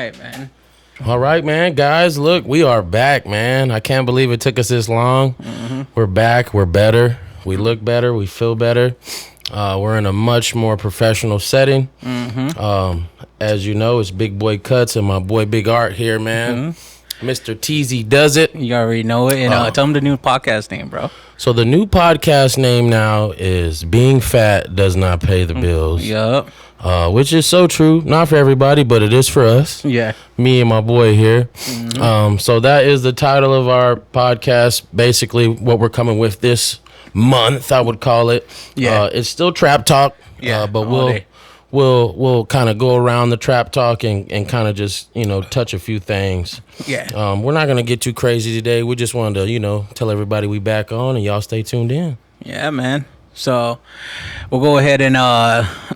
right, man. All right, man. Guys, look, we are back, man. I can't believe it took us this long. Mm-hmm. We're back. We're better. We look better. We feel better. We're in a much more professional setting. Mm-hmm. As you know, it's Big Boy Cuts and my boy Big Art here, man. Mm-hmm. Mr. TZ does it. You already know it. And tell them the new podcast name, bro. So the new podcast name now is Being Fat Does Not Pay the Bills. Yup. Which is so true. Not for everybody, but it is for us. Yeah. Me and my boy here. Mm-hmm. So that is the title of our podcast. Basically, what we're coming with this month, I would call it. Yeah. It's still trap talk. Yeah. But we'll kind of go around the trap talk and kind of just touch a few things. Yeah. We're not gonna get too crazy today. We just wanted to tell everybody we back on and y'all stay tuned in. Yeah, man. So we'll go ahead and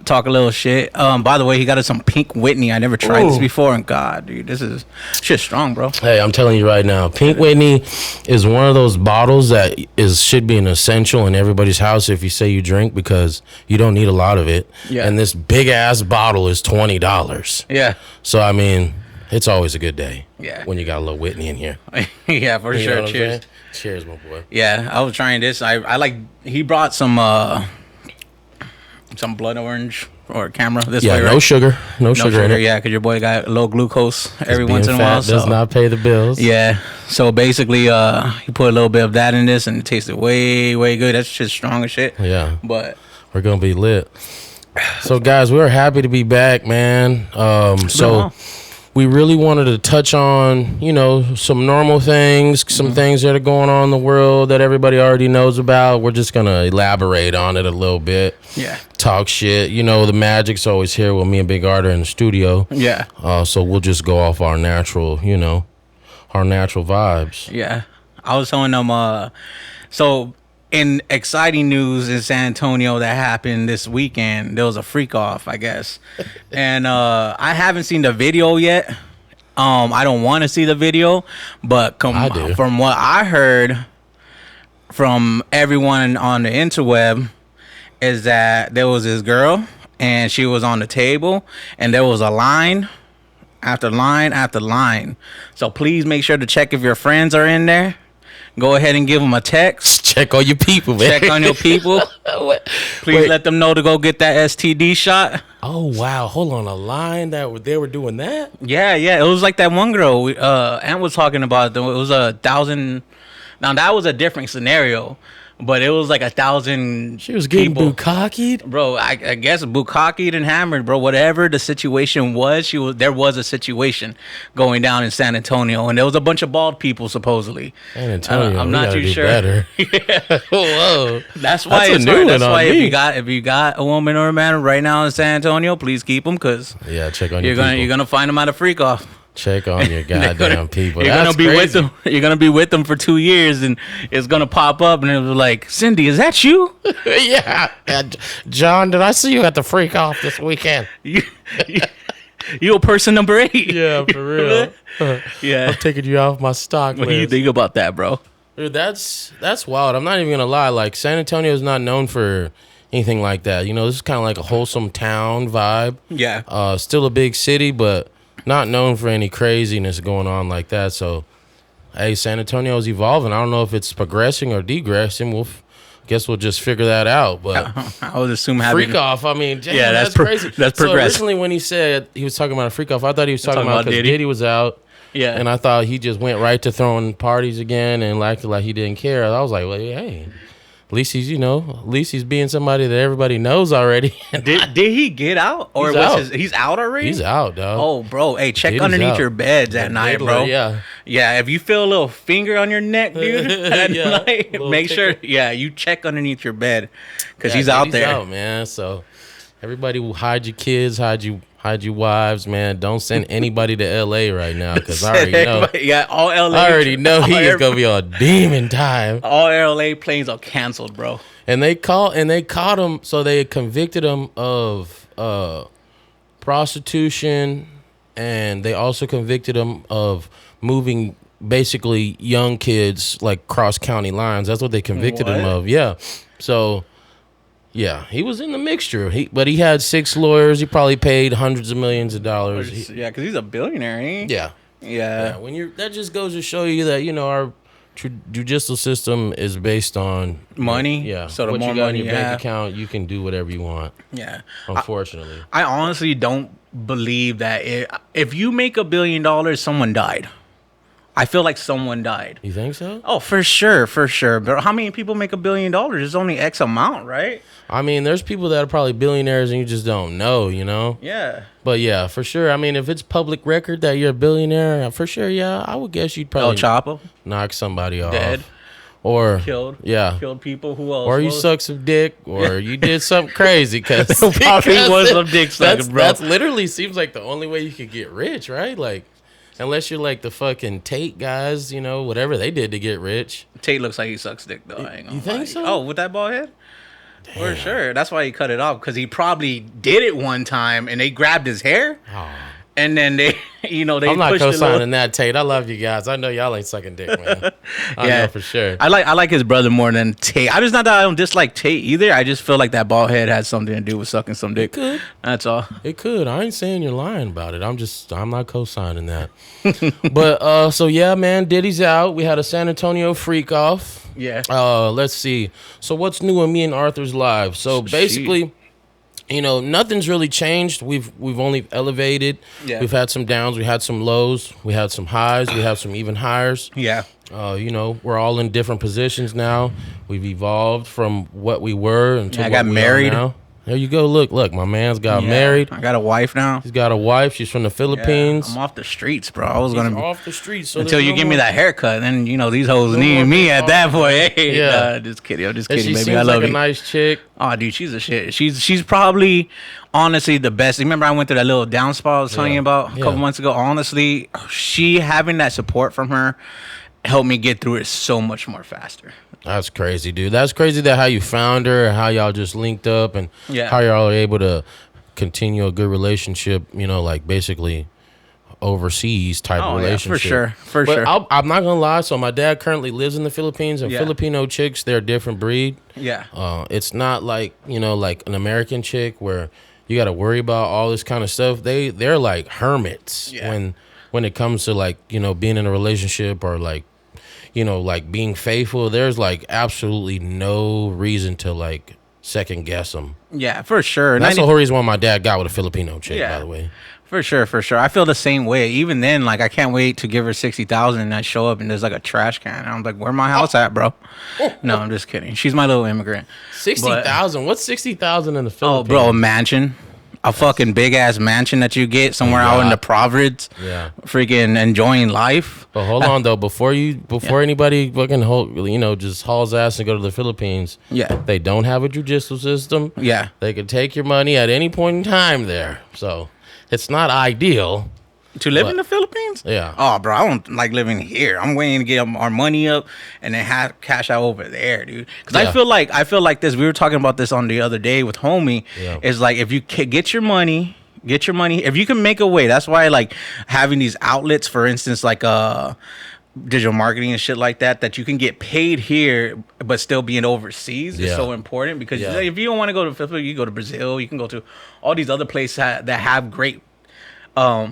talk a little shit. By the way, he got us some Pink Whitney. I never tried this before, and God, dude, this is shit strong, bro. Hey, I'm telling you right now, Pink Whitney is one of those bottles that should be an essential in everybody's house if you say you drink, because you don't need a lot of it. Yeah. And this big ass bottle is $20. Yeah. So I mean, it's always a good day. Yeah. When you got a little Whitney in here. Yeah, for You know sure. what I'm Cheers. saying? Cheers, my boy. Yeah, I was trying this. I like. He brought some blood orange or camera this way, right? No sugar. No sugar in it. Yeah, because your boy got low glucose every once in a while. Does not pay the bills. Yeah. So basically, he put a little bit of that in this, and it tasted way, way good. That's just strong as shit. Yeah. But we're gonna be lit. So guys, we're happy to be back, man. So we really wanted to touch on, some normal things, some things that are going on in the world that everybody already knows about. We're just gonna elaborate on it a little bit. Yeah. Talk shit. The magic's always here when me and Big Art are in the studio. Yeah. So we'll just go off our natural, our natural vibes. Yeah. I was telling them, so in exciting news in San Antonio that happened this weekend, there was a freak off, I guess. And I haven't seen the video yet. I don't want to see the video, but from what I heard from everyone on the interweb is that there was this girl and she was on the table and there was a line after line after line. So please make sure to check if your friends are in there. Go ahead and give them a text. Check on your people, man. Check on your people. Please let them know to go get that STD shot. Oh, wow. Hold on. A line that they were doing that? Yeah. It was like that one girl Ant was talking about. It was 1,000. Now, that was a different scenario. But it was like 1,000. She was getting bukkakied, bro. I guess bukkakied and hammered, bro. Whatever the situation was, there was a situation going down in San Antonio, and there was a bunch of bald people supposedly. San Antonio, I'm not too sure. Better. Yeah. Whoa, that's why it's hard. That's why if you got a woman or a man right now in San Antonio, please keep them, because check on you're gonna find them at a freak off. Check on your goddamn people. You're gonna be with them. You're gonna be with them for 2 years, and it's gonna pop up, and it was like, Cindy, is that you? Yeah. John, did I see you at the freak off this weekend? You a person number 8. Yeah, for real. Yeah, I'm taking you off my stock list. What do you think about that, bro? Dude, that's wild. I'm not even gonna lie. Like, San Antonio is not known for anything like that. This is kind of like a wholesome town vibe. Yeah. Still a big city, but not known for any craziness going on like that. So, hey, San Antonio's evolving. I don't know if it's progressing or degressing. Guess we'll just figure that out. But I would assume freak off. I mean, damn, yeah, that's crazy. That's so progressive. Originally, when he said he was talking about a freak off, I thought he was talking about because Diddy was out. Yeah, and I thought he just went right to throwing parties again and acted like he didn't care. I was like, well, hey. At least he's being somebody that everybody knows already. Did he get out, or he's out already? He's out, dog. Oh, bro, hey, check underneath your beds at night, bro. Yeah. If you feel a little finger on your neck, dude, at night, make sure, you check underneath your bed, because he's out there. He's out, man. So everybody will hide your kids, hide your wives, man. Don't send anybody to L.A. right now, because I already know. Yeah, all L.A. I already know he is gonna be on demon time. All L.A. planes are canceled, bro. And they caught him. So they convicted him of prostitution, and they also convicted him of moving basically young kids like cross county lines. That's what they convicted him of. Yeah. So Yeah, he was in the mixture. But he had 6 lawyers. He probably paid hundreds of millions of dollars. Yeah, because he's a billionaire, ain't he? Yeah. Yeah. When that just goes to show you that our judicial system is based on money. Yeah. So the what more you got money in your you bank have, account, you can do whatever you want. Yeah. Unfortunately, I honestly don't believe that if you make $1 billion, someone died. I feel like someone died. You think so? Oh, for sure. But how many people make $1 billion? There's only X amount, right? I mean, there's people that are probably billionaires and you just don't know, Yeah. But yeah, for sure. I mean, if it's public record that you're a billionaire, for sure, yeah, I would guess you'd probably Chapo knock somebody off. dead. Or Killed. Yeah. Killed people. Who else? Or you suck some dick, or you did something crazy. Because probably was some dick sucking, bro. That's literally seems like the only way you could get rich, right? Like, unless you're like the fucking Tate guys, whatever they did to get rich. Tate looks like he sucks dick, though. I ain't gonna You think lie. so? Oh, with that bald head? Damn. For sure. That's why he cut it off, because he probably did it one time and they grabbed his hair. Oh. And then they, they I'm not pushed co-signing that, Tate. I love you guys. I know y'all ain't sucking dick, man. I know for sure. I like his brother more than Tate. I just not that I don't dislike Tate either. I just feel like that bald head has something to do with sucking some dick. It could. That's all. It could. I ain't saying you're lying about it. I'm not co-signing that. But so yeah, man, Diddy's out. We had a San Antonio freak off. Yeah. Let's see. So what's new in me and Arthur's lives? So basically, nothing's really changed. We've only elevated. Yeah. We've had some downs. We had some lows. We had some highs. We have some even higher. Yeah. We're all in different positions now. We've evolved from what we were until I got married. now. There you go. Look, my man's got married. I got a wife now. He's got a wife. She's from the Philippines. Yeah, I'm off the streets, bro. I was gonna be off the streets until you give me that haircut. Then these hoes need me at that point. Hey, just kidding. I'm just kidding, she baby. seems I love like you. a nice chick. Oh, dude, she's a shit. She's probably, honestly, the best. Remember, I went through that little down spot I was telling you about a couple months ago. Honestly, she having that support from her helped me get through it so much more faster. That's crazy, dude. That's crazy that how you found her, how y'all just linked up, and how y'all are able to continue a good relationship, like basically overseas type relationship. Yeah, for sure. I'm not going to lie. So my dad currently lives in the Philippines, and Filipino chicks, they're a different breed. Yeah. It's not like, like an American chick where you got to worry about all this kind of stuff. They're like hermits when it comes to like, being in a relationship or like, like being faithful. There's like absolutely no reason to like second guess them. Yeah, for sure. And that's the whole reason why my dad got with a Filipino chick, by the way. For sure. I feel the same way. Even then, like, I can't wait to give her $60,000 and I show up and there's like a trash can. And I'm like, where my house at, bro? No, I'm just kidding. She's my little immigrant. 60,000? What's 60,000 in the Philippines? Oh, bro, a mansion. A fucking big ass mansion that you get somewhere out in the Providence. Yeah. Freaking enjoying life. But hold on though, before anybody fucking just hauls ass and go to the Philippines. Yeah. They don't have a judicial system. Yeah. They can take your money at any point in time there. So it's not ideal. To live in the Philippines? Yeah. Oh, bro, I don't like living here. I'm waiting to get our money up and then have cash out over there, dude. Because I feel like this. We were talking about this on the other day with homie. Yeah. It's like if you get your money. If you can make a way. That's why like having these outlets, for instance, like digital marketing and shit like that you can get paid here but still being overseas is so important. Because if you don't want to go to Philippines, you go to Brazil. You can go to all these other places that have great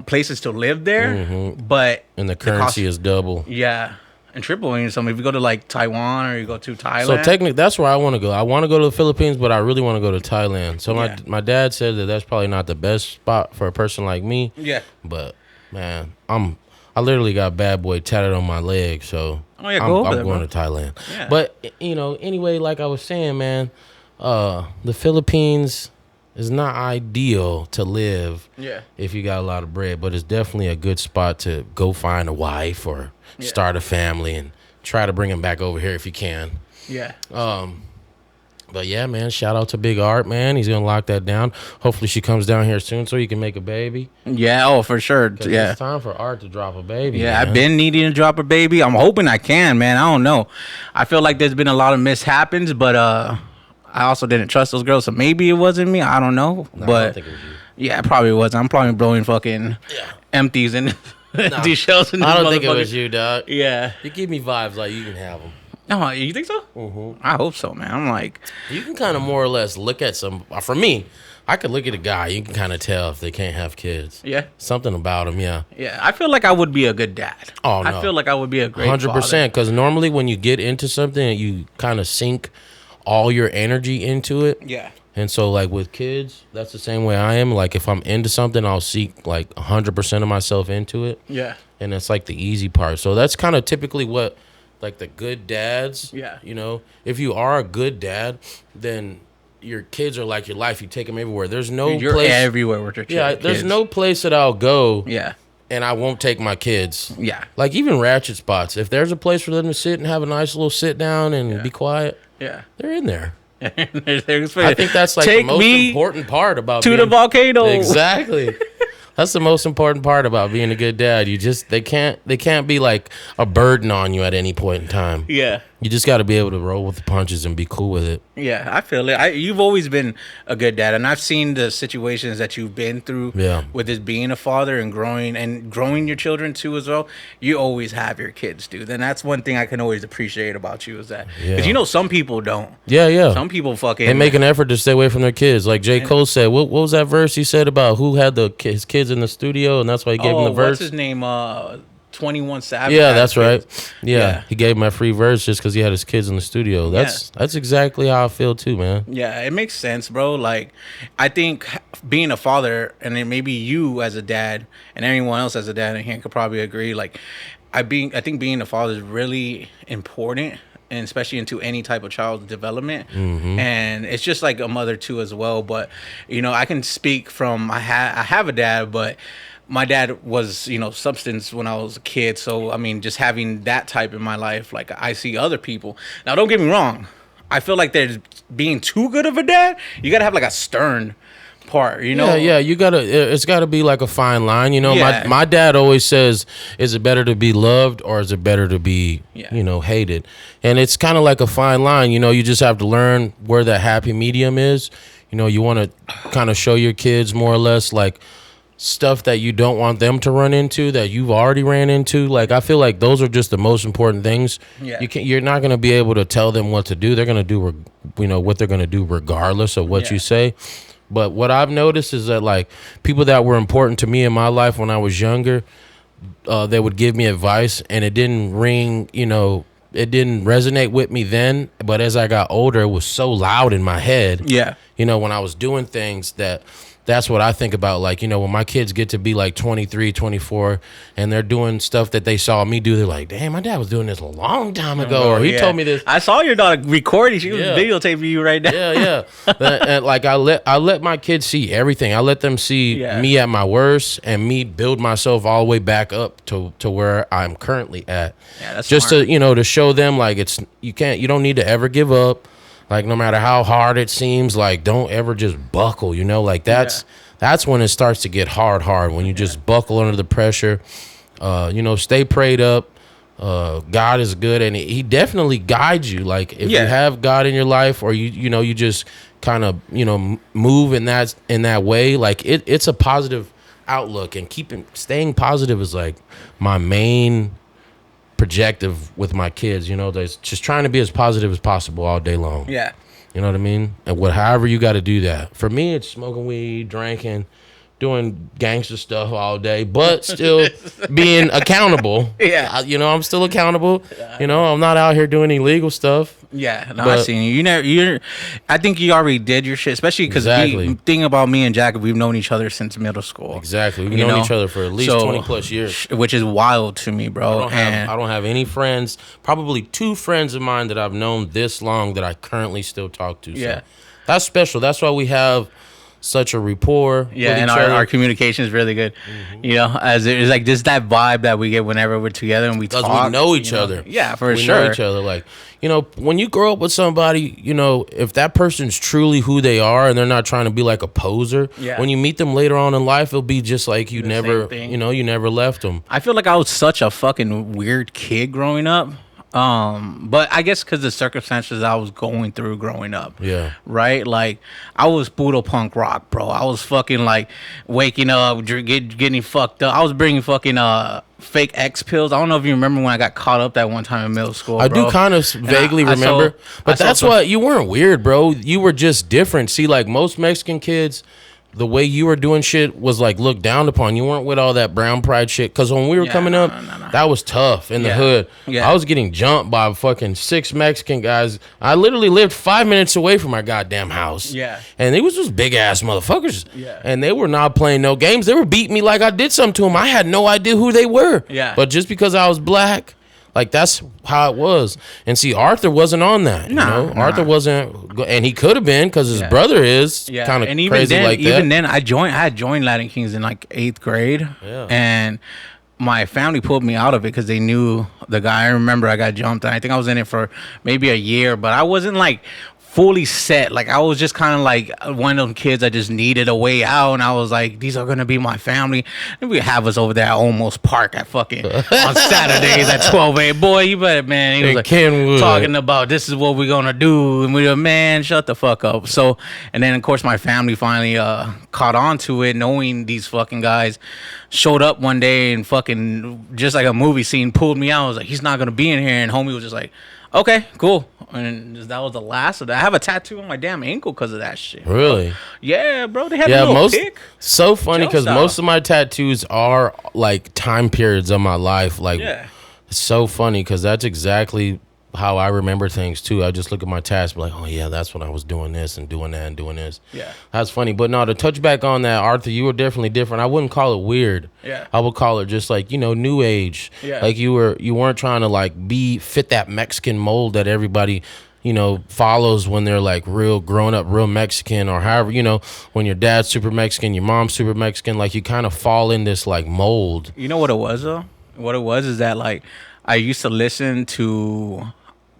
places to live there, but and the currency is double. Yeah, and triple. And something. If you go to like Taiwan or you go to Thailand, so technically that's where I want to go. I want to go to the Philippines, but I really want to go to Thailand. So my dad said that's probably not the best spot for a person like me. Yeah, but man, I literally got bad boy tatted on my leg, so I'm going to Thailand. Yeah. But anyway, like I was saying, man, the Philippines is not ideal to live if you got a lot of bread, but it's definitely a good spot to go find a wife or start a family and try to bring him back over here if you can. Yeah. But yeah, man, shout out to Big Art, man. He's gonna lock that down. Hopefully she comes down here soon so he can make a baby. Yeah, for sure. Yeah. It's time for Art to drop a baby. Yeah, man. I've been needing to drop a baby. I'm hoping I can, man. I don't know. I feel like there's been a lot of mishaps, but I also didn't trust those girls, so maybe it wasn't me. I don't know. No, but I don't think it was you. Yeah, it probably was. I'm probably blowing fucking empties and empty shells. I don't think it was you, dog. Yeah. You give me vibes like you can have them. No, you think so? Mm-hmm. I hope so, man. I'm like, you can kind of more or less look at some. For me, I could look at a guy. You can kind of tell if they can't have kids. Yeah, something about them. Yeah, yeah. I feel like I would be a good dad. Oh no, I feel like I would be a great 100%. Because normally when you get into something, you kind of sink all your energy into it. Yeah. And so, like, with kids, that's the same way I am. Like, if I'm into something, I'll seek, like, 100% of myself into it. Yeah. And it's, like, the easy part. So that's kind of typically what, like, the good dads, you know, if you are a good dad, then your kids are like your life. You take them everywhere. There's no You're place. everywhere with your kids. Yeah, there's no place that I'll go. Yeah. And I won't take my kids. Yeah. Like, even ratchet spots. If there's a place for them to sit and have a nice little sit down and be quiet, they're in there. I think that's like the most important part about being the volcano. Exactly. That's the most important part about being a good dad. They can't be like a burden on you at any point in time. Yeah. You just got to be able to roll with the punches and be cool with it. Yeah, I feel it. You've always been a good dad, and I've seen the situations that you've been through with it being a father and growing your children too as well. You always have your kids, dude. And that's one thing I can always appreciate about you is that because you know some people don't. Yeah. Some people they make an effort to stay away from their kids. Like J. Cole said, what was that verse he said about who had his kids in the studio, and that's why he gave him the verse. What's his name? 21 Savage. Yeah, that's right. Yeah, he gave him that free verse just because he had his kids in the studio. That's exactly how I feel too, man. Yeah, it makes sense, bro. Like, I think being a father, and then maybe you as a dad, and anyone else as a dad in here could probably agree. Like, I think being a father is really important, and especially into any type of child's development. Mm-hmm. And it's just like a mother too as well. But you know, I can speak from I have a dad, but my dad was, substance when I was a kid. So, I mean, just having that type in my life, like I see other people. Now, don't get me wrong. I feel like there's being too good of a dad. You got to have like a stern part, Yeah, it's got to be like a fine line. My dad always says, is it better to be loved or is it better to be, hated? And it's kind of like a fine line. You just have to learn where that happy medium is. You want to kind of show your kids more or less like stuff that you don't want them to run into that you've already ran into. Like, I feel like those are just the most important things. Yeah. You're not going to be able to tell them what to do. They're going to do, what they're going to do regardless of what you say. But what I've noticed is that, like, people that were important to me in my life when I was younger, they would give me advice and it didn't ring, it didn't resonate with me then. But as I got older, it was so loud in my head. Yeah. When I was doing things that's what I think about. Like, when my kids get to be like 23, 24, and they're doing stuff that they saw me do, they're like, damn, my dad was doing this a long time ago. Or he told me this. I saw your daughter recording. She was videotaping you right now. Yeah. And like, I let my kids see everything. I let them see me at my worst and me build myself all the way back up to where I'm currently at. Yeah, that's just smart. to show them, like, you don't need to ever give up. Like, no matter how hard it seems, like, don't ever just buckle, like that's when it starts to get hard when you just buckle under the pressure. Stay prayed up. God is good, and he definitely guides you. Like, if you have God in your life, or you just kind of move in that way, like it's a positive outlook, and staying positive is like my main projective with my kids. There's just trying to be as positive as possible all day long. Yeah. You know what I mean? And however you got to do that. For me, it's smoking weed, drinking, doing gangster stuff all day, but still being accountable. Yeah. I'm still accountable. I'm not out here doing illegal stuff. Yeah, no, I seen you. I think you already did your shit, especially because thing about me and Jack, we've known each other since middle school. Exactly, we've known each other for at least 20 plus years, which is wild to me, bro. I don't have any friends. Probably 2 friends of mine that I've known this long that I currently still talk to. So that's special. That's why we have such a rapport. Yeah, and our communication is really good. Mm-hmm. As it's like this that vibe that we get whenever we're together and we talk. Because we know each other. Yeah, for sure. We know each other. Like, when you grow up with somebody, if that person's truly who they are and they're not trying to be like a poser, when you meet them later on in life, it'll be just like you never, you never left them. I feel like I was such a fucking weird kid growing up. But I guess because the circumstances I was going through growing up. Yeah. Right? Like, I was Buddha punk rock, bro. I was fucking, like, waking up, getting fucked up. I was bringing fucking fake X pills. I don't know if you remember when I got caught up that one time in middle school, I bro. do kind of vaguely remember. But that's what, you weren't weird, bro. You were just different. See, like, most Mexican kids, the way you were doing shit was like looked down upon. You weren't with all that brown pride shit. Because when we were coming up, that was tough in the hood. Yeah. I was getting jumped by fucking 6 Mexican guys. I literally lived 5 minutes away from our goddamn house. Yeah. And they was just big ass motherfuckers. Yeah. And they were not playing no games. They were beating me like I did something to them. I had no idea who they were. Yeah. But just because I was black, like, that's how it was. And see, Arthur wasn't on that. Arthur wasn't, and he could have been because his brother is kind of crazy then, like that. Even then, I had joined Latin Kings in like 8th grade. Yeah. And my family pulled me out of it because they knew the guy. I remember I got jumped, and I think I was in it for maybe a year, but I wasn't like fully set. Like, I was just kind of like one of them kids that just needed a way out, and I was like, these are gonna be my family. And we have us over there at Almost Park at fucking on Saturdays at 12 a.m. Boy, you better, man. He was like Kenwood, talking about this is what we're gonna do, and we were, man, shut the fuck up. So, and then of course my family finally caught on to it, knowing these fucking guys showed up one day and fucking just like a movie scene pulled me out. I was like, he's not gonna be in here, and homie was just like, okay, cool. And that was the last of that. I have a tattoo on my damn ankle because of that shit. Really? Yeah, bro. They had a little pic. So funny because most of my tattoos are like time periods of my life. Like, it's so funny because that's exactly how I remember things too. I just look at my tats, be like, oh yeah, that's when I was doing this and doing that and doing this. Yeah, that's funny. But no, to touch back on that, Arthur, you were definitely different. I wouldn't call it weird. Yeah, I would call it just like, new age. Yeah, like you weren't trying to like fit that Mexican mold that everybody follows when they're like real grown up, real Mexican, or however, when your dad's super Mexican, your mom's super Mexican, like you kind of fall in this like mold. You know what it was though? What it was is that like I used to listen to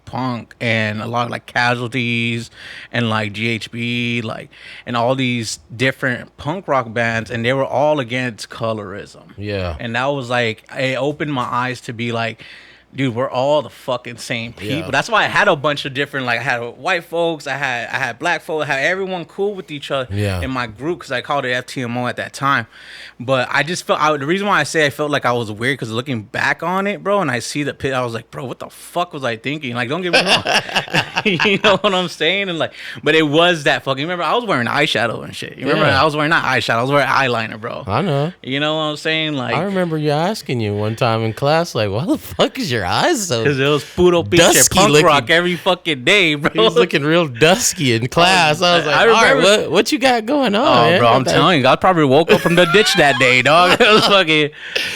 punk and a lot of like Casualties and like GHB, like, and all these different punk rock bands, and they were all against colorism. Yeah. And that was like, it opened my eyes to be like, dude, we're all the fucking same people. Yeah. That's why I had a bunch of different, like, I had white folks, I had black folks, I had everyone cool with each other in my group, because I called it FTMO at that time. But I just felt, the reason why I say I felt like I was weird, because looking back on it, bro, and I see the pit, I was like, bro, what the fuck was I thinking? Like, don't get me wrong. You know what I'm saying? And like, but it was that fucking, remember, I was wearing eyeshadow and shit. You remember, I was wearing not eyeshadow, I was wearing eyeliner, bro. I know. You know what I'm saying? Like, I remember you asking you one time in class, like, why the fuck is your eyes so because it was puro pinche punk looking, rock every fucking day, bro. He was looking real dusky in class. I was like, I remember, all right, what you got going on? Oh, man? Bro, I'm telling you, I probably woke up from the ditch that day, dog. It was fucking,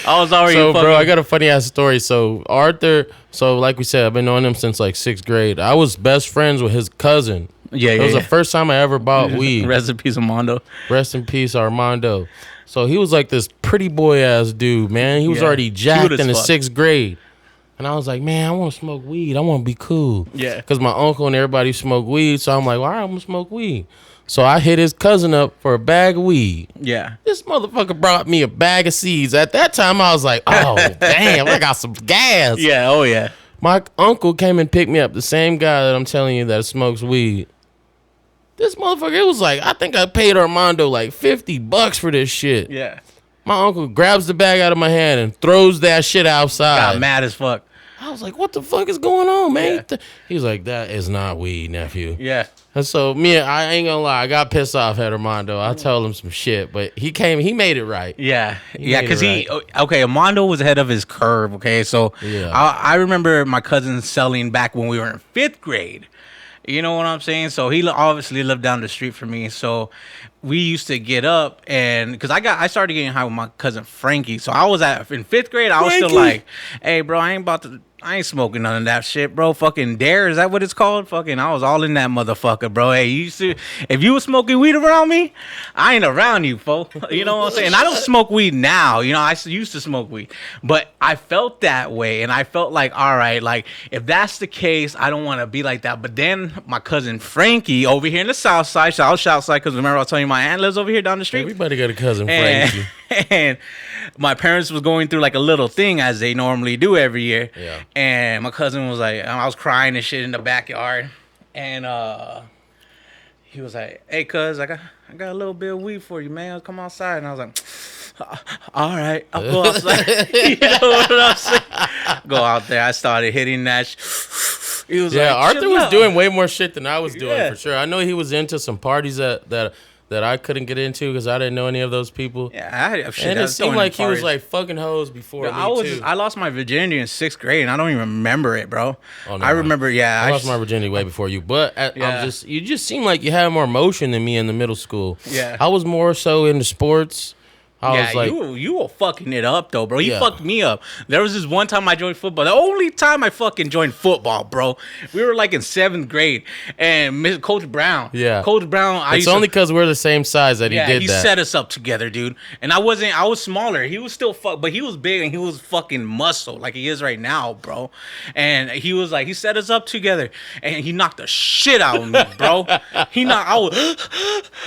I was already so, fucking. Bro, I got a funny ass story. So, Arthur, like we said, I've been knowing him since like 6th grade. I was best friends with his cousin. Yeah, It was the first time I ever bought weed. Rest in peace, Armando. Rest in peace, Armando. So, he was like this pretty boy ass dude, man. He was already jacked in the 6th grade. And I was like, man, I want to smoke weed. I want to be cool. Yeah. Because my uncle and everybody smoke weed. So I'm like, well, all right, I'm going to smoke weed. So I hit his cousin up for a bag of weed. Yeah. This motherfucker brought me a bag of seeds. At that time, I was like, oh, damn, I got some gas. Yeah, oh, yeah. My uncle came and picked me up, the same guy that I'm telling you that smokes weed. This motherfucker, it was like, I think I paid Armando like $50 for this shit. Yeah. My uncle grabs the bag out of my hand and throws that shit outside. Got mad as fuck. I was like, what the fuck is going on, man? Yeah. He was like, that is not weed, nephew. Yeah. And so, I ain't gonna lie, I got pissed off at Armando. I told him some shit, but he made it right. Yeah. Because Armando was ahead of his curve, okay? So, I remember my cousin selling back when we were in 5th grade. You know what I'm saying? So he obviously lived down the street from me. So we used to get up, and because I started getting high with my cousin Frankie. So I was in 5th grade. I was still like, hey, bro, I ain't smoking none of that shit, bro. Fucking Dare, is that what it's called? Fucking, I was all in that motherfucker, bro. Hey, if you was smoking weed around me, I ain't around you, folks. You know what I'm saying? I don't smoke weed now. You know, I used to smoke weed, but I felt that way, and I felt like, all right, like if that's the case, I don't want to be like that. But then my cousin Frankie over here in the South Side, South Side, because remember I was telling you my aunt lives over here down the street. Everybody got a cousin Frankie. And my parents was going through like a little thing as they normally do every year. Yeah. And my cousin was like, I was crying and shit in the backyard. And he was like, hey, cuz, I got a little bit of weed for you, man. Come outside. And I was like, all right, I'll go outside. You know what I'm saying? Go out there. I started hitting that. He was like, Arthur was doing way more shit than I was doing, Yeah. for sure. I know he was into some parties that I couldn't get into because I didn't know any of those people. Yeah, and it seemed like he was like fucking hoes before me too. I lost my virginity in 6th grade, and I don't even remember it, bro. Oh, no, I remember, I lost my virginity way before you, but you just seemed like you had more motion than me in the middle school. Yeah, I was more so into sports. I was like, you were fucking it up though, bro. He fucked me up. There was this one time I joined football. The only time I fucking joined football, bro. We were like in 7th grade, and Coach Brown. Yeah, Coach Brown. It's only because we're the same size that he did that. He set us up together, dude. And I was smaller. He was still but he was big and he was fucking muscle like he is right now, bro. And he was like, he set us up together, and he knocked the shit out of me, bro. I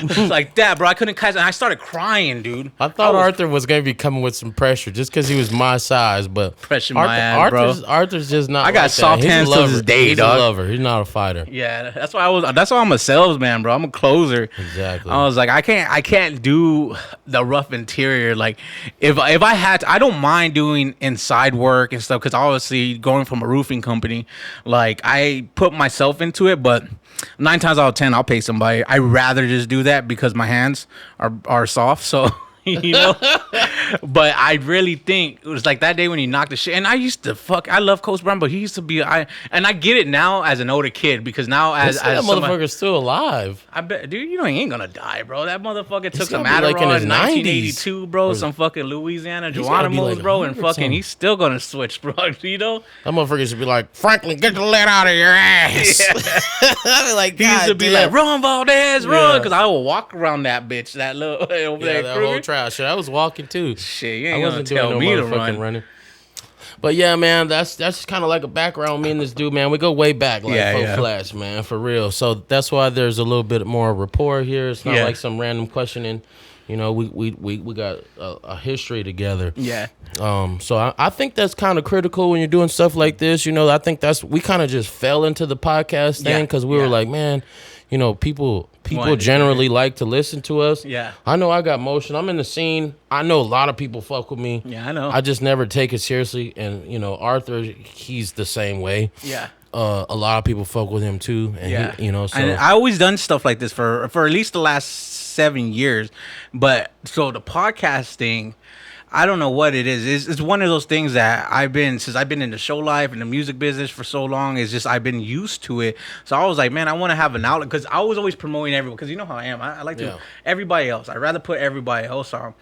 was like that, bro. I couldn't catch it, and I started crying, dude. I thought Arthur was gonna be coming with some pressure just because he was my size, but pressure my ass, bro. Arthur's just not. I got soft hands to this day, He's dog. a lover. He's not a fighter. Yeah, that's why I'm a salesman, bro. I'm a closer. Exactly. I was like, I can't do the rough interior. Like, if I had to, I don't mind doing inside work and stuff, because obviously going from a roofing company, like I put myself into it, but 9 times out of 10 I'll pay somebody. I rather just do that because my hands are soft, so. You know, but I really think it was like that day when he knocked the shit. And I love Coach Brown, but he used to be, and I get it now as an older kid, because now as that motherfucker's still alive. I bet, dude, he ain't gonna die, bro. That motherfucker took some Adderall like in his 1982, bro. Some fucking Louisiana Geronimo's, bro, and fucking he's still gonna switch, bro. You know, that motherfucker should be like, Franklin, get the lead out of your ass. Yeah. Like, he used to be like, run, Valdez, run, because I will walk around that bitch, that little over there, that whole trash. Shit, I was walking too. Shit, you ain't gonna tell me to run. Running. But yeah, man, that's kind of like a background. Me and this dude, man, we go way back, like Flash, man, for real. So that's why there's a little bit more rapport here. It's not like some random questioning. You know, we got a history together. Yeah. So I think that's kind of critical when you're doing stuff like this. You know, I think we kind of just fell into the podcast thing because we were like, man, you know, people generally like to listen to us. Yeah. I know I got motion. I'm in the scene. I know a lot of people fuck with me. Yeah, I know. I just never take it seriously. And, you know, Arthur, he's the same way. Yeah. A lot of people fuck with him too. And he, you know, so. And I always done stuff like this for at least the last 7 years. But so the podcasting, I don't know what it is. It's one of those things that since I've been in the show life and the music business for so long, it's just I've been used to it. So I was like, man, I want to have an outlet, because I was always promoting everyone, because you know how I am. I like to everybody else. I'd rather put everybody else on.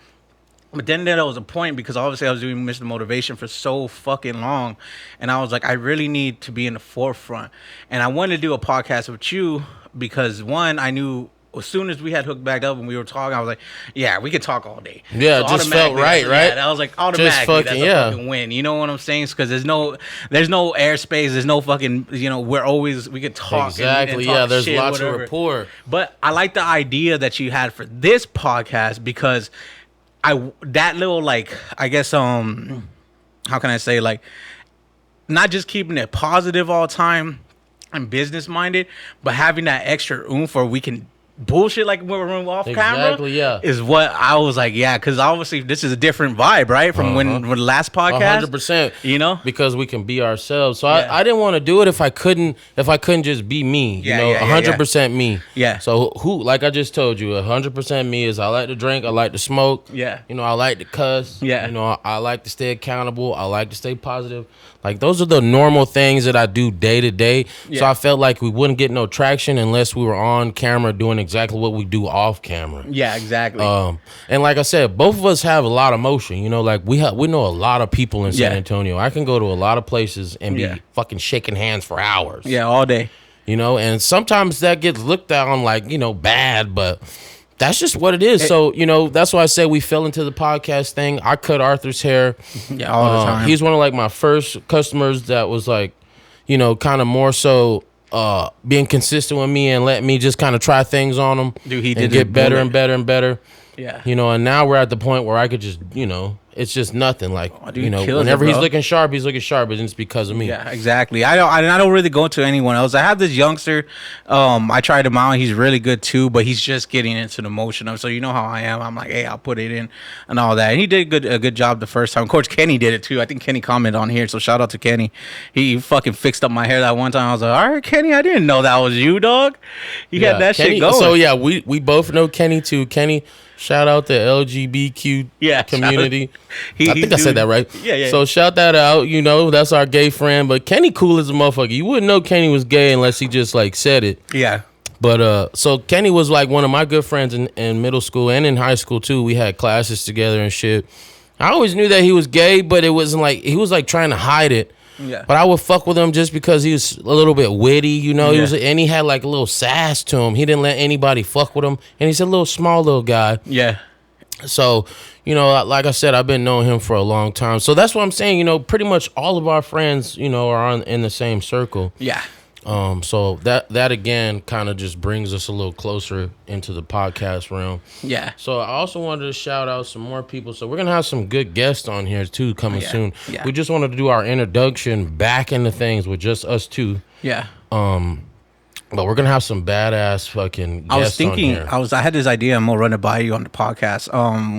But then there was a point, because obviously I was doing Mr. Motivation for so fucking long, and I was like, I really need to be in the forefront. And I wanted to do a podcast with you because, one, I knew as soon as we had hooked back up and we were talking, I was like, yeah, we could talk all day. Yeah, so it just felt right? Yeah, I was like, automatically, that's a fucking win. You know what I'm saying? Because there's no airspace, there's no fucking, you know, we could talk. Exactly, and talk there's shit, lots whatever. of rapport. But I like the idea that you had for this podcast, because that little, like, I guess, how can I say, like, not just keeping it positive all the time and business minded, but having that extra oomph where we can bullshit like when we're off camera is what I was like, because obviously this is a different vibe, right, from when the last podcast. 100%, you know, because we can be ourselves. So I didn't want to do it if I couldn't just be me, you know, 100% me. So like I just told you, 100% me is I like to drink, I like to smoke, you know, I like to cuss, you know, I like to stay accountable, I like to stay positive. Like, those are the normal things that I do day to day. So I felt like we wouldn't get no traction unless we were on camera doing exactly what we do off camera. Yeah, exactly. And like I said, both of us have a lot of motion. You know, like we know a lot of people in San Antonio. I can go to a lot of places and be fucking shaking hands for hours. Yeah, all day. You know, and sometimes that gets looked on like, you know, bad, but that's just what it is. So, you know, that's why I said we fell into the podcast thing. I cut Arthur's hair. Yeah, all the time. He's one of like my first customers that was like, you know, kind of more so being consistent with me and letting me just kind of try things on him. Dude, he and get better and better and better. Yeah. You know, and now we're at the point where I could just, you know, it's just nothing. Like, dude, you know, kills whenever it, he's bro. looking sharp, he's because of me. Yeah, exactly. I don't really go to anyone else. I have this youngster. I tried him out. He's really good too, but he's just getting into the motion of. So you know how I am. I'm like, hey, I'll put it in and all that. And he did a good job the first time. Of course, Kenny did it too. I think Kenny commented on here. So shout out to Kenny. He fucking fixed up my hair that one time. I was like, all right, Kenny, I didn't know that was you, dog. He had that Kenny, shit going. So yeah, we both know Kenny too. Kenny. Shout out the LGBTQ community. I think I said that right. Yeah. So shout that out. You know, that's our gay friend. But Kenny cool as a motherfucker. You wouldn't know Kenny was gay unless he just like said it. Yeah. But so Kenny was like one of my good friends in middle school and in high school too. We had classes together and shit. I always knew that he was gay, but it wasn't like he was like trying to hide it. Yeah. But I would fuck with him just because he was a little bit witty, you know. He had like a little sass to him. He didn't let anybody fuck with him, and he's a little small little guy. Yeah. So, you know, like I said, I've been knowing him for a long time. So that's what I'm saying. You know, pretty much all of our friends, you know, are in the same circle. Yeah. So that again kind of just brings us a little closer into the podcast realm. Yeah. So I also wanted to shout out some more people. So we're gonna have some good guests on here too coming soon. Yeah. We just wanted to do our introduction back into things with just us two. Yeah. But we're gonna have some badass fucking guests I was thinking, on here. I had this idea. I'm gonna run it by you on the podcast.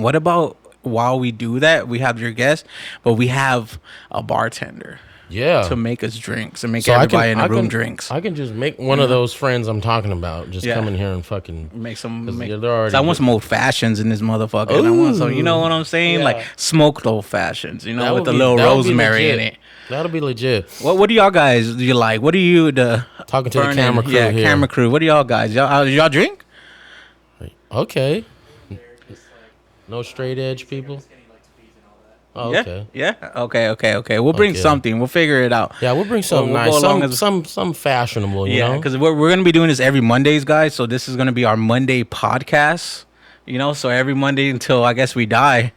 What about while we do that, we have your guest, but we have a bartender. Yeah. To make us drinks and make everybody in the room drinks. I can just make one of those friends I'm talking about. Just come in here and fucking make some. I want some old fashions in this motherfucker. And I want some, you know what I'm saying? Yeah. Like smoked old fashions, you know, That with would a be- little that would be rosemary in legit. it. That'll be legit. What do y'all guys do you like? What do you Talking to the camera crew here. camera crew. What do y'all guys? Y'all drink? Okay. No straight edge people. Oh, okay. Yeah. Okay. We'll bring something. We'll figure it out. Yeah, we'll bring something We'll nice, go along as- some fashionable. You know, because we're gonna be doing this every Mondays, guys. So this is gonna be our Monday podcast. You know, so every Monday until I guess we die,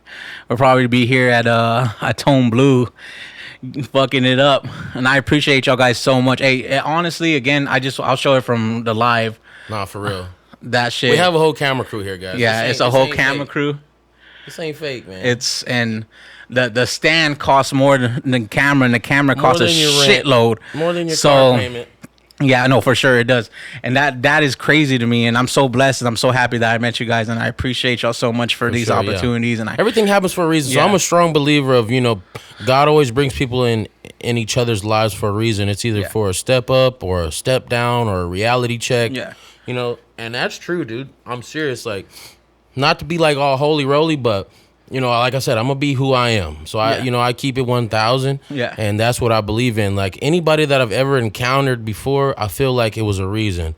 we'll probably be here at Tone Blue, fucking it up. And I appreciate y'all guys so much. Hey, honestly, again, I'll show it from the live. Nah, for real. That shit. We have a whole camera crew here, guys. Yeah, it's a whole camera crew. This ain't fake, man. It's and the stand costs more than the camera, and the camera costs a shitload. More than your car payment. Yeah, I know for sure it does, and that is crazy to me, and I'm so blessed, and I'm so happy that I met you guys, and I appreciate y'all so much for these opportunities. And everything happens for a reason. So I'm a strong believer of, you know, God always brings people in each other's lives for a reason. It's either for a step up or a step down or a reality check. Yeah, you know, and that's true, dude. I'm serious. Like, not to be like all holy roly, but you know, like I said, I'm gonna be who I am. So I keep it 1,000. Yeah. And that's what I believe in. Like anybody that I've ever encountered before, I feel like it was a reason.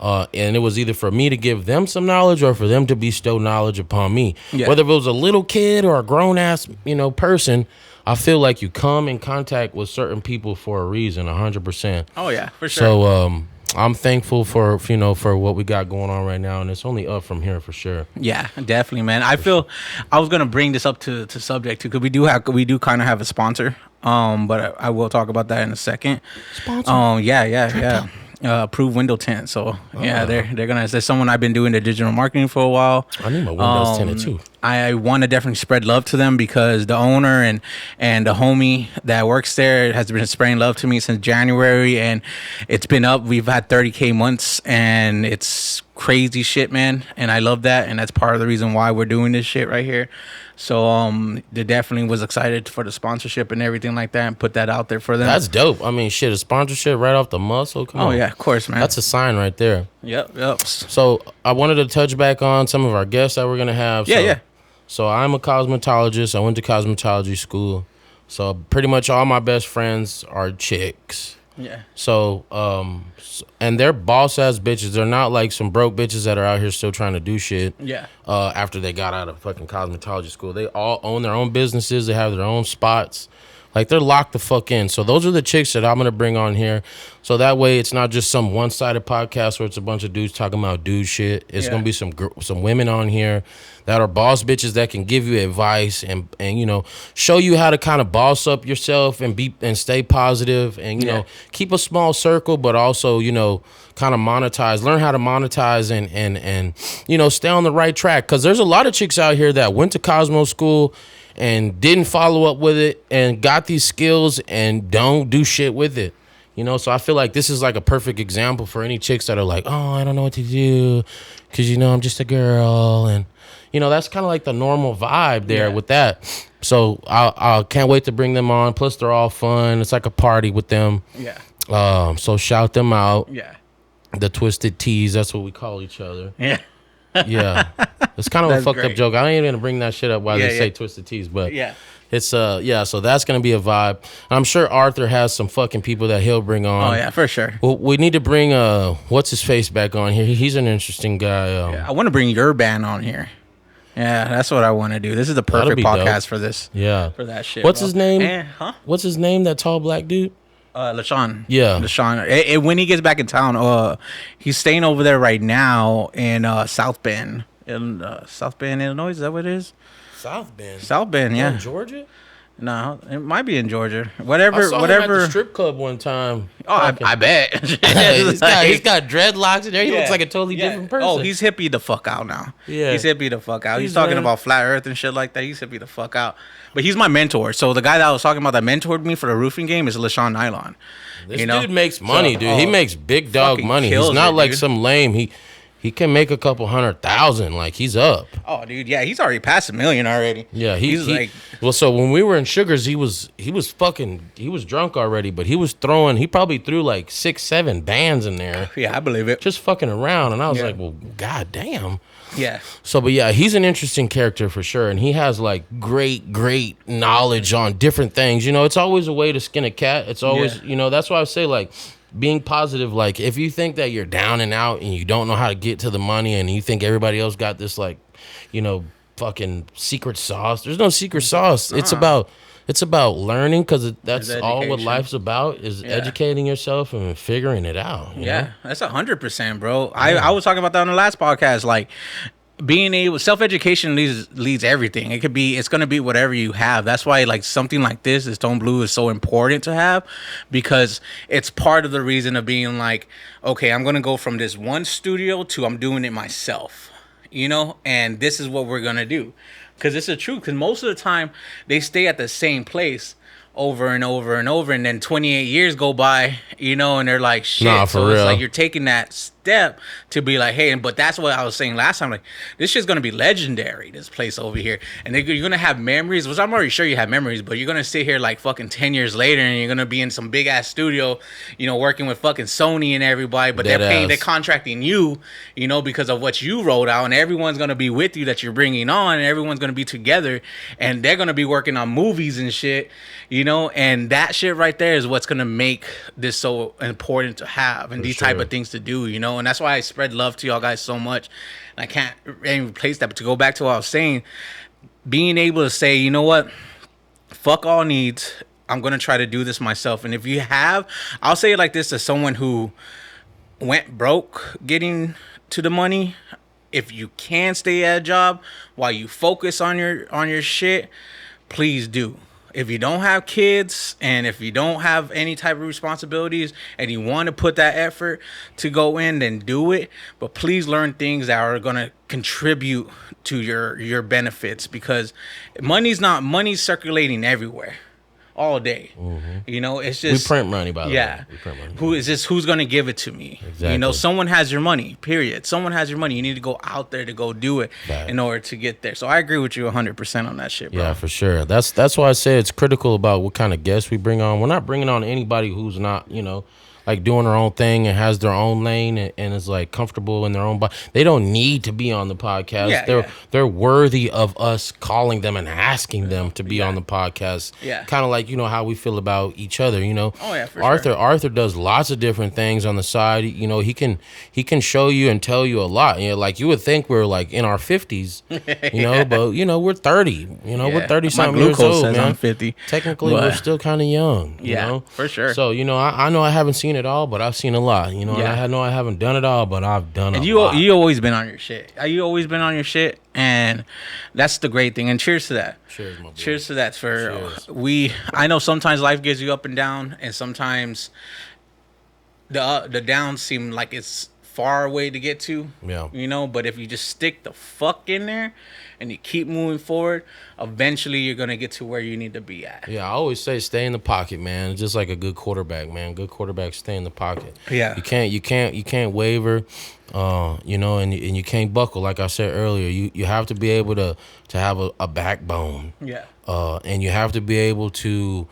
And it was either for me to give them some knowledge or for them to bestow knowledge upon me. Yeah. Whether it was a little kid or a grown ass, you know, person, I feel like you come in contact with certain people for a reason, 100%. Oh yeah, for sure. So I'm thankful for what we got going on right now, and it's only up from here for sure. Yeah, definitely, man. I was gonna bring this up to subject too, because we do kind of have a sponsor. But I will talk about that in a second. Sponsor. Yeah. Approved window tint. So there's someone I've been doing the digital marketing for a while. I need my windows tinted too. I want to definitely spread love to them because the owner and the homie that works there has been spraying love to me since January, and it's been up. We've had 30K months, and it's crazy shit, man. And I love that, and that's part of the reason why we're doing this shit right here. So they definitely was excited for the sponsorship and everything like that, and put that out there for them. That's dope. I mean, shit, a sponsorship right off the muscle. Come on. Oh yeah, of course, man. That's a sign right there. Yep. So I wanted to touch back on some of our guests that we're gonna have. So I'm a cosmetologist. I went to cosmetology school. So pretty much all my best friends are chicks. Yeah. So and they're boss ass bitches. They're not like some broke bitches that are out here still trying to do shit. Yeah. After they got out of fucking cosmetology school, they all own their own businesses. They have their own spots. Like, they're locked the fuck in. So those are the chicks that I'm gonna bring on here. So that way it's not just some one-sided podcast where it's a bunch of dudes talking about dude shit. It's gonna be some women on here that are boss bitches that can give you advice and you know, show you how to kind of boss up yourself and stay positive and you know, keep a small circle, but also, you know, kind of monetize, learn how to monetize and you know, stay on the right track. Because there's a lot of chicks out here that went to Cosmo School and didn't follow up with it and got these skills and don't do shit with it. You know, so I feel like this is like a perfect example for any chicks that are like, oh, I don't know what to do because, you know, I'm just a girl. And, you know, that's kind of like the normal vibe there with that. So I can't wait to bring them on. Plus, they're all fun. It's like a party with them. Yeah. So shout them out. Yeah. The Twisted Teas, that's what we call each other. Yeah. Yeah. It's kind of a fucked up joke. I ain't even going to bring that shit up while they say Twisted Teas, but it's so that's going to be a vibe. I'm sure Arthur has some fucking people that he'll bring on. Oh yeah, for sure. Well, we need to bring what's his face back on here. He's an interesting guy. I want to bring your band on here. Yeah, that's what I want to do. This is the perfect podcast dope. for this. Yeah. For that shit. What's his name? What's his name? That tall black dude? LaShawn. Yeah. LaShawn. When he gets back in town, he's staying over there right now in South Bend. In South Bend, Illinois. Is that what it is? South Bend. South Bend, yeah. In Georgia? No, it might be in Georgia. Whatever. I saw him at the strip club one time. Oh, I bet. he's got dreadlocks in there. He looks like a totally different person. Oh, he's hippie the fuck out now. Yeah. He's hippie the fuck out. He's talking about flat earth and shit like that. He's hippie the fuck out. But he's my mentor. So the guy that I was talking about that mentored me for the roofing game is LaShawn Nylon. This dude makes money, dude. He makes big dog money. He's not like some lame. He can make a couple $100,000. Like, he's up. Oh, dude, yeah, he's already past $1 million already. Yeah, he's like. Well, so when we were in Sugars, he was drunk already, but he probably threw like 6-7 bands in there. Yeah, I believe it. Just fucking around, and I was like, well, goddamn. Yeah. So, but yeah, he's an interesting character for sure, and he has like great knowledge on different things. You know, it's always a way to skin a cat. It's always, you know, that's why I say like. Being positive, like if you think that you're down and out and you don't know how to get to the money and you think everybody else got this like, you know, fucking secret sauce. There's no secret sauce. It's about learning because that's all what life's about is educating yourself and figuring it out. You know? That's 100%, bro. I was talking about that on the last podcast, like. Being able self-education leads everything. It's going to be whatever you have. That's why like something like this Stone Blue is so important to have, because it's part of the reason of being like, okay, I'm going to go from this one studio to I'm doing it myself, you know, and this is what we're going to do. Because it's the truth. Because most of the time they stay at the same place over and over and over, and then 28 years go by, you know, and they're like, shit. Nah, for real. It's like you're taking that step to be like, hey, but that's what I was saying last time, like, this shit's gonna be legendary, this place over here, and you're gonna have memories, which I'm already sure you have memories, but you're gonna sit here like fucking 10 years later, and you're gonna be in some big ass studio, you know, working with fucking Sony and everybody, but they're contracting you, you know, because of what you wrote out, and everyone's gonna be with you that you're bringing on, and everyone's gonna be together, and they're gonna be working on movies and shit, you know, and that shit right there is what's gonna make this so important to have, and these type of things to do, you know, and that's why I spread love to y'all guys so much. And I can't replace that, but to go back to what I was saying, being able to say, you know what, fuck all needs, I'm gonna try to do this myself. And if you have, I'll say it like this to someone who went broke getting to the money, if you can stay at a job while you focus on your shit, please do. If you don't have kids and if you don't have any type of responsibilities and you want to put that effort to go in, then do it. But please learn things that are going to contribute to your benefits, because money's circulating everywhere all day. You know, it's just we print money, by the way. We print money. Who's going to give it to me? Exactly. You know, someone has your money, period. Someone has your money. You need to go out there to go do it in order to get there. So I agree with you 100% on that shit, bro. Yeah, for sure. That's why I say it's critical about what kind of guests we bring on. We're not bringing on anybody who's not, you know, like doing their own thing and has their own lane and is like comfortable in their own body. They don't need to be on the podcast. They're worthy of us calling them and asking them to be on the podcast. Yeah. Kind of like, you know, how we feel about each other, you know. Oh yeah, for sure. Arthur does lots of different things on the side. You know, he can show you and tell you a lot. You know, like you would think we're like in our 50s, you know, but you know, we're 30. You know, we're 30 something years old, man. I'm 50. Technically, we're still kind of young. You know? For sure. So, you know, I know I haven't seen it all, but I've seen a lot, you know. And I know I haven't done it all, but I've done a lot. You always been on your shit. You always been on your shit, and that's the great thing. And cheers to that. Cheers, my boy. Cheers to that. I know sometimes life gives you up and down, and sometimes the downs seem like it's far away to get to. Yeah. You know, but if you just stick the fuck in there and you keep moving forward, eventually you're gonna get to where you need to be at. Yeah, I always say stay in the pocket, man. Just like a good quarterback, man. Good quarterbacks stay in the pocket. Yeah. You can't waver, you know, and you can't buckle. Like I said earlier, you have to be able to have a backbone. Yeah. And you have to be able to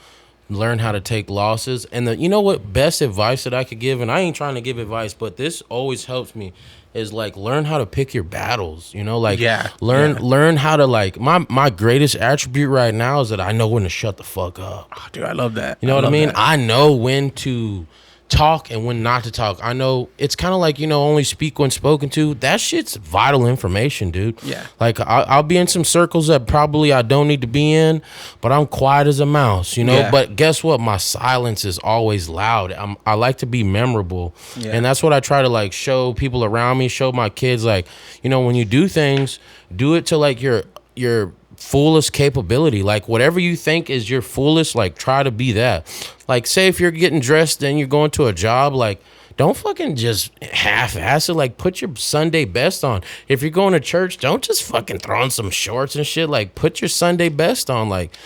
learn how to take losses. And you know what best advice that I could give, and I ain't trying to give advice, but this always helps me, is like learn how to pick your battles. You know, like learn how to like my greatest attribute right now is that I know when to shut the fuck up. Oh, dude, I love that. You know what I mean? That. I know when to talk and when not to talk. I know it's kind of like, you know, only speak when spoken to. That shit's vital information, dude. Yeah. Like I'll be in some circles that probably I don't need to be in, but I'm quiet as a mouse, you know. Yeah. But guess what? My silence is always loud. I like to be memorable, and that's what I try to like show people around me, show my kids. Like, you know, when you do things, do it to like your fullest capability. Like whatever you think is your fullest, like try to be that. Like say if you're getting dressed and you're going to a job, like don't fucking just half-ass it. Like put your Sunday best on. If you're going to church, don't just fucking throw on some shorts and shit. Like put your Sunday best on. Like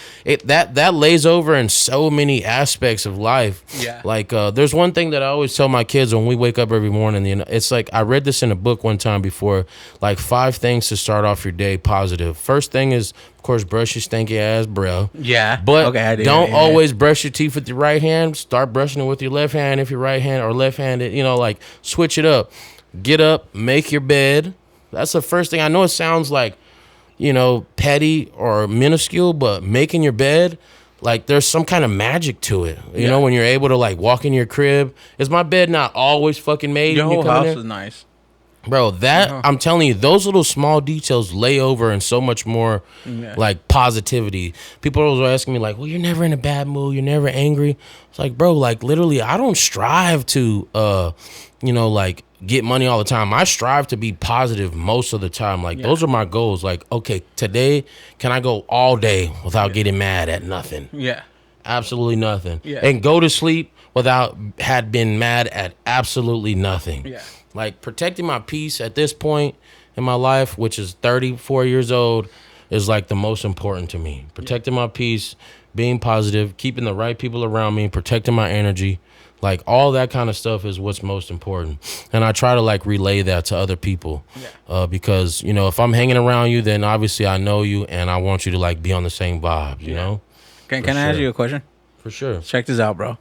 that lays over in so many aspects of life. Yeah. Like there's one thing that I always tell my kids when we wake up every morning. You know, it's like I read this in a book one time before. Like 5 things to start off your day positive. First thing is, of course, brush your stinky ass, bro. Yeah. But okay, don't always brush your teeth with your right hand. Start brushing it with your left hand if you're right hand or left-handed. You know, like switch it up. Get up, make your bed. That's the first thing. I know it sounds like, you know, petty or minuscule, but making your bed, like there's some kind of magic to it. You know, when you're able to like walk in your crib. Is my bed not always fucking made? Your whole house is nice. Bro, that I'm telling you, those little small details lay over and so much more like positivity. People are always asking me like, well, you're never in a bad mood, you're never angry. It's like, bro, like literally I don't strive to you know, like get money all the time. I strive to be positive most of the time. Like those are my goals. Like, okay, today can I go all day without getting mad at nothing? Yeah. Absolutely nothing. Yeah. And go to sleep without had been mad at absolutely nothing. Yeah. Like protecting my peace at this point in my life, which is 34 years old, is like the most important to me. Protecting my peace, being positive, keeping the right people around me, protecting my energy, like all that kind of stuff is what's most important. And I try to like relay that to other people because, you know, if I'm hanging around you, then obviously I know you and I want you to like be on the same vibe, you know? Can I ask you a question? For sure. Check this out, bro.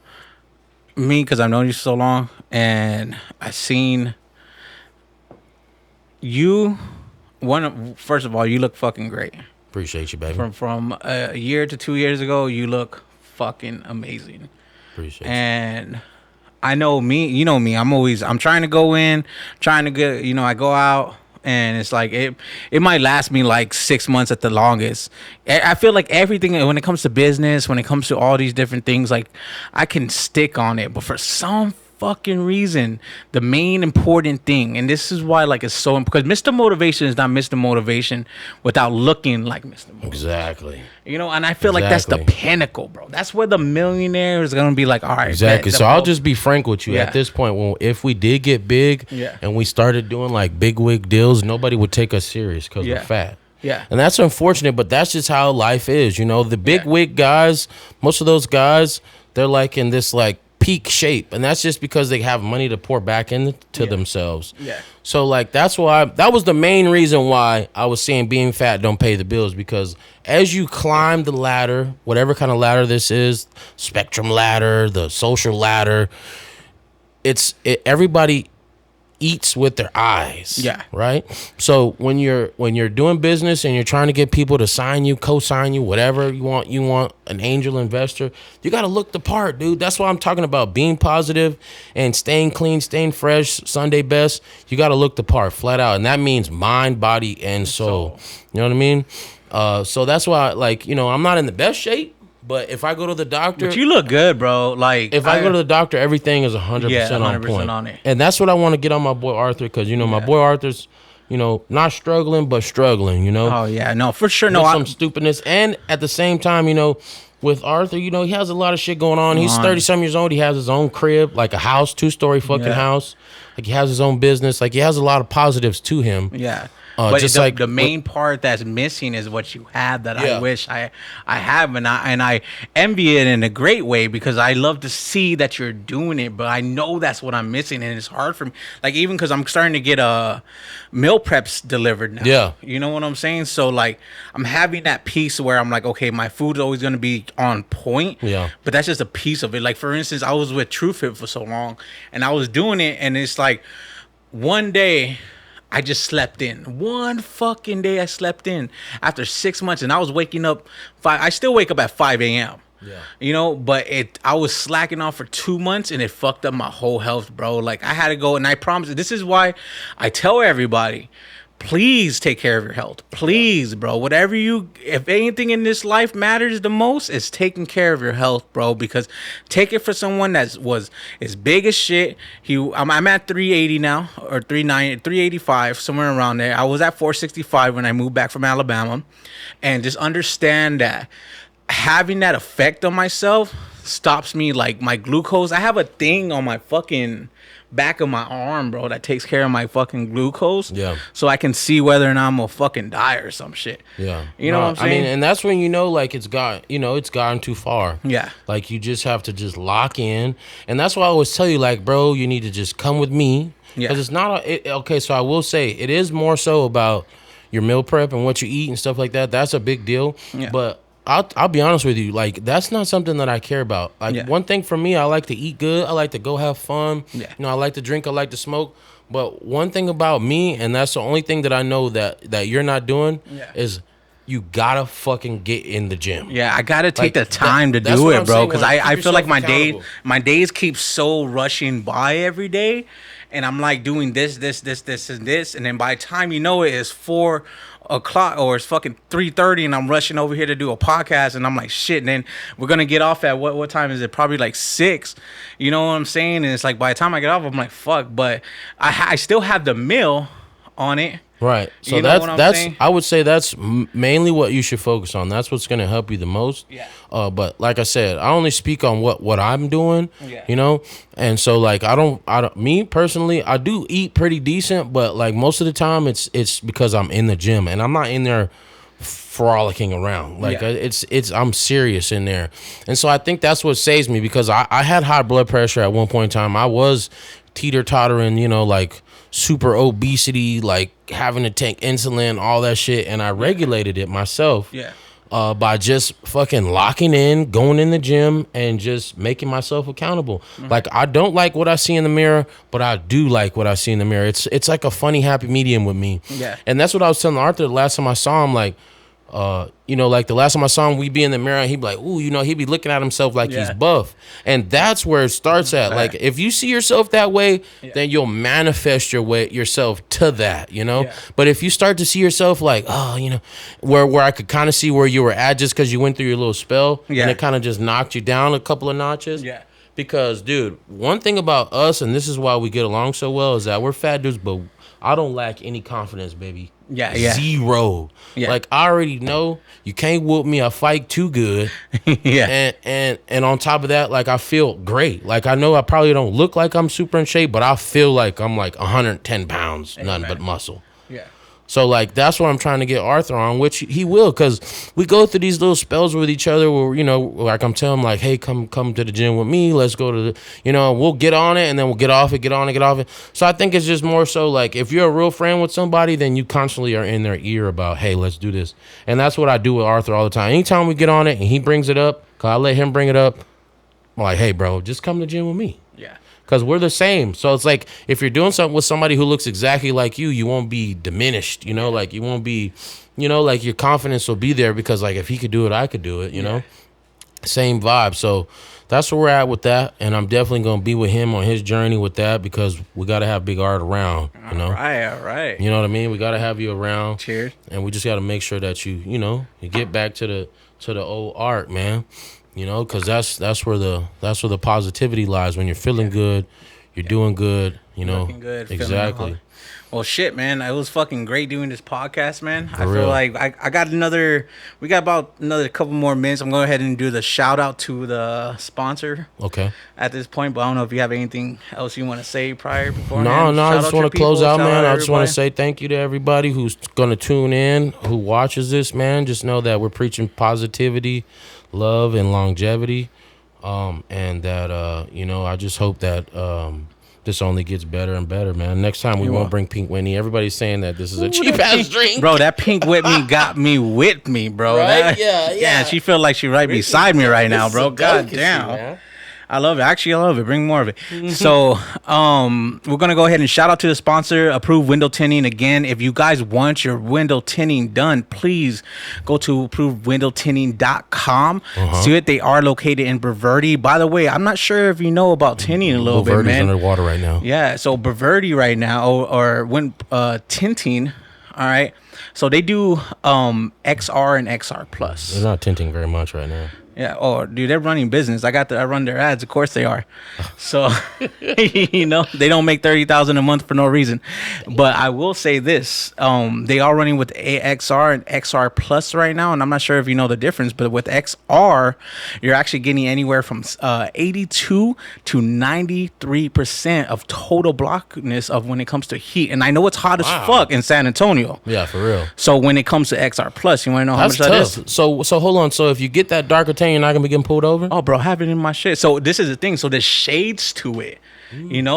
Me, because I've known you so long and I've seen you, first of all, you look fucking great. Appreciate you, baby. From a year to 2 years ago, you look fucking amazing. Appreciate and I know me, you know me, I'm trying to go in, trying to get, you know, I go out and it's like, it might last me like 6 months at the longest. I feel like everything, when it comes to business, when it comes to all these different things, like I can stick on it, but for some fucking reason, the main important thing, and this is why like it's so important, because Mr. Motivation is not Mr. Motivation without looking like Mr. Motivation. Exactly. You know, and I feel like that's the pinnacle, bro. That's where the millionaire is gonna be like, all right. Exactly. So I'll just be frank with you. Yeah. At this point, if we did get big and we started doing like big wig deals, nobody would take us serious because we're fat. Yeah. And that's unfortunate, but that's just how life is. You know, the big wig guys, most of those guys, they're like in this like peak shape, and that's just because they have money to pour back into themselves. Yeah. So like that was the main reason why I was saying being fat don't pay the bills, because as you climb the ladder, whatever kind of ladder this is, spectrum ladder, the social ladder, everybody eats with their eyes. Yeah. Right? So when you're doing business and you're trying to get people to sign you, co-sign you, whatever you want an angel investor, you got to look the part, dude. That's why I'm talking about being positive and staying clean, staying fresh, Sunday best. You got to look the part flat out. And that means mind, body, and soul. You know what I mean? So that's why, like, you know, I'm not in the best shape. But if I go to the doctor... But you look good, bro. Like, if I go to the doctor, everything is 100% on point. On it. And that's what I want to get on my boy Arthur, because, you know, my boy Arthur's, you know, not struggling, but struggling, you know? Oh, yeah. No, for sure. With some stupidness. And at the same time, you know, with Arthur, you know, he has a lot of shit going on. He's 30-some years old. He has his own crib, like a house, 2-story fucking house. Like, he has his own business. Like, he has a lot of positives to him. Yeah. But just like the main part that's missing is what you have that I wish I have, and I envy it in a great way, because I love to see that you're doing it, but I know that's what I'm missing, and it's hard for me. Like, even because I'm starting to get meal preps delivered now. Yeah, you know what I'm saying? So like, I'm having that piece where I'm like, okay, my food's always gonna be on point. Yeah, but that's just a piece of it. Like, for instance, I was with TrueFit for so long, and I was doing it, and it's like one day I just slept in. One fucking day I slept in after 6 months, and I was waking up I still wake up at 5 a.m. Yeah. You know, but I was slacking off for 2 months, and it fucked up my whole health, bro. Like, I had to go, and I promise, this is why I tell everybody, please take care of your health. Please, bro. Whatever if anything in this life matters the most, it's taking care of your health, bro. Because take it for someone that was as big as shit. I'm at 380 now, or 385, somewhere around there. I was at 465 when I moved back from Alabama. And just understand that having that effect on myself stops me, like, my glucose. I have a thing on my fucking back of my arm, bro, that takes care of my fucking glucose. Yeah. So I can see whether or not I'm gonna fucking die or some shit. Yeah. You know what I'm saying? I mean, and that's when you know, like, it's gone too far. Yeah. Like, you just have to just lock in. And that's why I always tell you, like, bro, you need to just come with me. Yeah. Because it's not okay, so I will say it is more so about your meal prep and what you eat and stuff like that. That's a big deal. Yeah. But I'll be honest with you, like, that's not something that I care about. Like, one thing for me, I like to eat good. I like to go have fun. Yeah. You know, I like to drink. I like to smoke. But one thing about me, and that's the only thing that I know that you're not doing, is you gotta fucking get in the gym. Yeah, I gotta take the time to do it, bro. Because I feel like my days keep so rushing by every day. And I'm like doing this, and this. And then by the time you know it, it's 4 o'clock or it's fucking 3:30, and I'm rushing over here to do a podcast, and I'm like, shit. And then we're gonna get off at what time is it? Probably like 6. You know what I'm saying? And it's like, by the time I get off, I'm like, fuck. But I still have the meal on it. Right. So that's I would say that's mainly what you should focus on. That's what's going to help you the most. Yeah. But like I said, I only speak on what I'm doing, you know? And so, like, I don't me personally, I do eat pretty decent, but like most of the time it's because I'm in the gym and I'm not in there frolicking around. Like, I'm serious in there. And so I think that's what saves me, because I had high blood pressure at one point in time. I was teeter-tottering, you know, like super obesity, like having to take insulin, all that shit, and I regulated it myself. Yeah. By just fucking locking in, going in the gym, and just making myself accountable. Mm-hmm. Like, I don't like what I see in the mirror, but I do like what I see in the mirror. It's like a funny, happy medium with me. Yeah. And that's what I was telling Arthur the last time I saw him, like, you know, like the last time I saw him, we'd be in the mirror and he'd be like, ooh, you know, he'd be looking at himself like he's buff. And that's where it starts at. Like, if you see yourself that way, then you'll manifest yourself to that, you know? Yeah. But if you start to see yourself like, oh, you know, where I could kind of see where you were at just because you went through your little spell, and it kind of just knocked you down a couple of notches. Yeah. Because, dude, one thing about us, and this is why we get along so well, is that we're fat dudes, but I don't lack any confidence, baby. Yeah. Zero. Yeah. Like, I already know you can't whoop me. I fight too good. Yeah. And on top of that, like, I feel great. Like, I know I probably don't look like I'm super in shape, but I feel like I'm like 110 pounds, nothing but muscle. Yeah. So, like, that's what I'm trying to get Arthur on, which he will, because we go through these little spells with each other where, you know, like, I'm telling him, like, hey, come to the gym with me. Let's go to the, you know, we'll get on it, and then we'll get off it, get on it. So I think it's just more so, like, if you're a real friend with somebody, then you constantly are in their ear about, hey, let's do this. And that's what I do with Arthur all the time. Anytime we get on it and he brings it up, because I let him bring it up, I'm like, hey, bro, just come to the gym with me. Yeah. Because we're the same. So it's like, if you're doing something with somebody who looks exactly like you won't be diminished, you know, like, you won't be, you know, like, your confidence will be there because, like, if he could do it, I could do it, you know? Same vibe. So that's where we're at with that. And I'm definitely going to be with him on his journey with that, because we got to have Big Art around, you know? All right. You know what I mean? We got to have you around. Cheers. And we just got to make sure that you know, you get back to the old Art, man. You know, because that's where the positivity lies. When you're feeling good, you're doing good. You know, good, exactly. Well, shit, man. It was fucking great doing this podcast, man. I real. feel like I got we got about another couple more minutes. I'm going to go ahead and do the shout out to the sponsor. Okay. At this point, but I don't know if you have anything else you want to say before. No, I just want to close out, man. I just want everybody. to say thank you to everybody who's going to tune in, who watches this, man. Just know that we're preaching positivity, love, and longevity. And that, I just hope that this only gets better and better, man. Next time we won't bring Pink Whitney. Everybody's saying that this is a cheap-ass drink. Bro, that Pink Whitney got me with me, bro. Right? Yeah. She feel like she right beside me right now, bro. God damn. Man. I love it. Actually, I love it. Bring more of it. So, we're going to go ahead and shout out to the sponsor, Approved Window Tinting. Again, if you guys want your window tinting done, please go to approvedwindowtinting.com. See it. They are located in Breverde. By the way, I'm not sure if you know about tinting a little bit, man. Underwater right now. Yeah. So, Breverde right now, or when tinting, all right. So, they do XR and XR Plus. They're not tinting very much right now. Yeah. Oh, dude, they're running business. I run their ads. Of course they are. So, they don't make $30,000 a month for no reason. But I will say this: they are running with AXR and XR Plus right now, and I'm not sure if you know the difference. But with XR, you're actually getting anywhere from 82 to 93% of total blockness of when it comes to heat. And I know it's hot as fuck in San Antonio. Yeah, for real. So when it comes to XR Plus, you want to know how much that is? So hold on. So if you get that darker you're not gonna be getting pulled over? Oh, bro, have it in my shit. So this is the thing. So there's shades to it,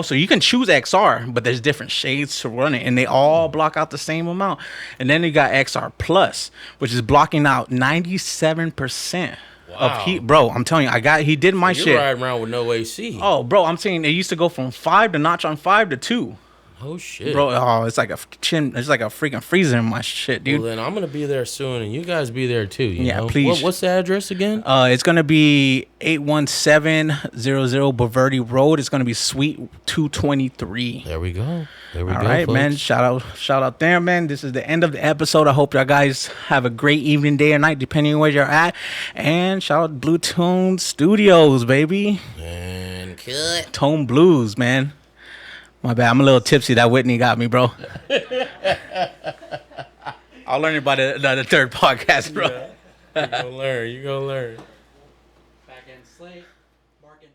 So you can choose XR, but there's different shades to run it, and they all block out the same amount. And then you got XR Plus, which is blocking out 97% of heat, bro. I'm telling you, he did my shit. You're riding around with no AC. Oh, bro, I'm saying it used to go from 5 to notch on 5 to 2. Oh shit, bro! Oh, it's like a freaking freezer in my shit, dude. Well, then I'm gonna be there soon, and you guys be there too. You know? Please. What's the address again? It's gonna be 81700 Baverde Road. It's gonna be Suite 223. There we go. All right, folks. Man. Shout out there, man. This is the end of the episode. I hope y'all guys have a great evening, day, or night, depending on where you're at. And shout out Blue Tone Studios, baby. And cut. Tone Blues, man. My bad. I'm a little tipsy. That Whitney got me, bro. I'll learn about the third podcast, bro. Yeah. You gonna learn. Back end slate. Marking.